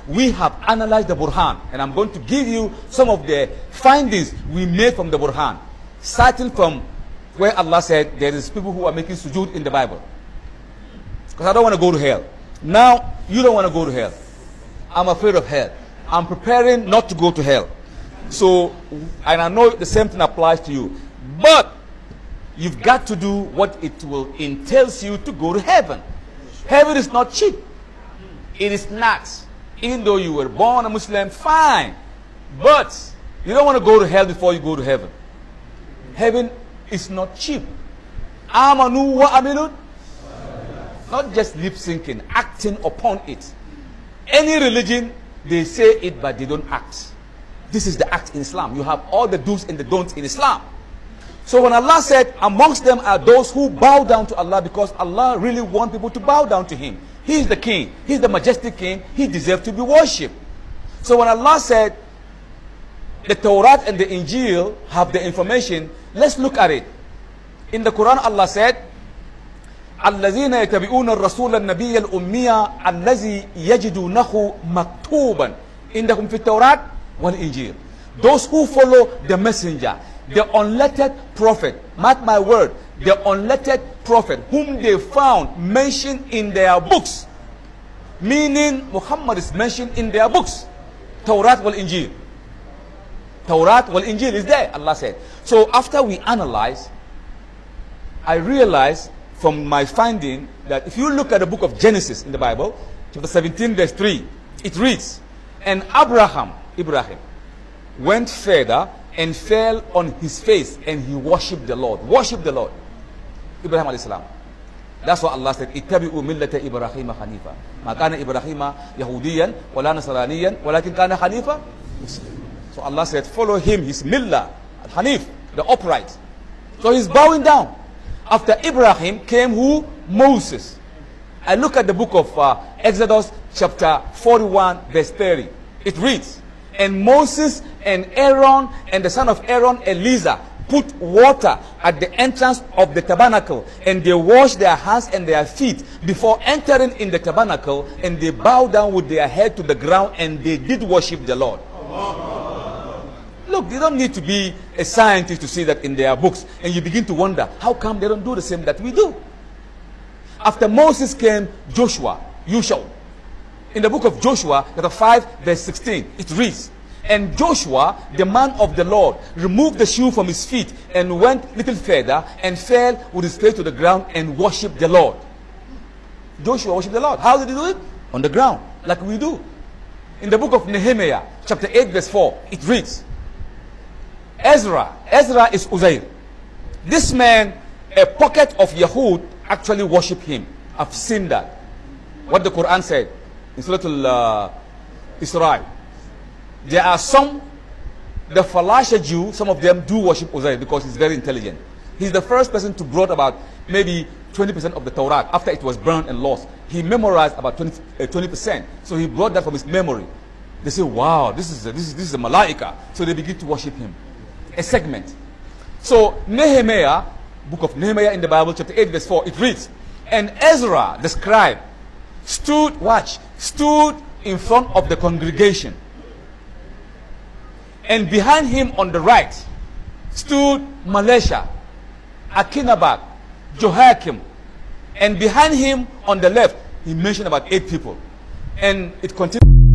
we have analyzed the Burhan, and I'm going to give you some of the findings we made from the Burhan, starting from where Allah said there is people who are making sujood in the Bible. Because I don't want to go to hell. Now, you don't want to go to hell. I'm afraid of hell. I'm preparing not to go to hell. So, and I know the same thing applies to you. But, you've got to do what it will entails you to go to heaven. Heaven is not cheap. It is not. Even though you were born a Muslim, fine. But, you don't want to go to hell before you go to heaven. Heaven is not cheap. Amanu wa amilun. Not just lip syncing, acting upon it. Any religion, they say it, but they don't act. This is the act in Islam. You have all the do's and the don'ts in Islam. So when Allah said, amongst them are those who bow down to Allah, because Allah really wants people to bow down to Him. He is the King. He is the majestic King. He deserves to be worshipped. So when Allah said, the Torah and the Injil have the information, let's look at it. In the Quran, Allah said, الذين يتبعون الرسول النبي الأمي الذي يجدونه مكتوبا عندهم في التوراة والإنجيل. Those who follow the messenger, the unlettered prophet, mark my word, the unlettered prophet whom they found mentioned in their books, meaning Muhammad is mentioned in their books, Tawrat wal Injil. Tawrat wal Injil is there, Allah said. So after we analyze, I realized from my finding that if you look at the book of Genesis in the Bible, chapter 17 verse 3, it reads, and Ibrahim went further and fell on his face and he worshipped the Lord. Worshipped the Lord. Ibrahim alayhi salam. That's what Allah said. Ittabi'u millata Ibrahim hanifa. Ma kana Ibrahim Yahudiyan wala Nasraniyan walakin kana hanifa. So Allah said, follow him, his millah, Hanif, the upright. So he's bowing down. After Ibrahim came who? Moses. I look at the book of Exodus chapter 41 verse 30. It reads, and Moses and Aaron and the son of Aaron, Eleazar, put water at the entrance of the tabernacle, and they washed their hands and their feet before entering in the tabernacle, and they bowed down with their head to the ground, and they did worship the Lord. Look, you don't need to be a scientist to see that in their books, and you begin to wonder, how come they don't do the same that we do? After Moses came Joshua. In the book of Joshua, chapter 5, verse 16, it reads, and Joshua, the man of the Lord, removed the shoe from his feet and went little further and fell with his face to the ground and worshipped the Lord. Joshua worshipped the Lord. How did he do it? On the ground, like we do. In the book of Nehemiah, chapter 8, verse 4, it reads, Ezra is Uzair. This man, a pocket of Yahud, actually worship him. I've seen that. What the Quran said in Surah Al-Isra. There are some, the Falasha Jew, some of them do worship Uzair because he's very intelligent. He's the first person to brought about maybe 20% of the Torah after it was burned and lost. He memorized about 20%. So he brought that from his memory. They say, wow, this is a Malaika. So they begin to worship him. A segment. So Nehemiah, book of Nehemiah in the Bible, chapter 8, verse 4, it reads, and Ezra, the scribe, stood in front of the congregation. And behind him on the right stood Malesha, Akinabak, Jehoiakim. And behind him on the left, he mentioned about 8 people. And it continues.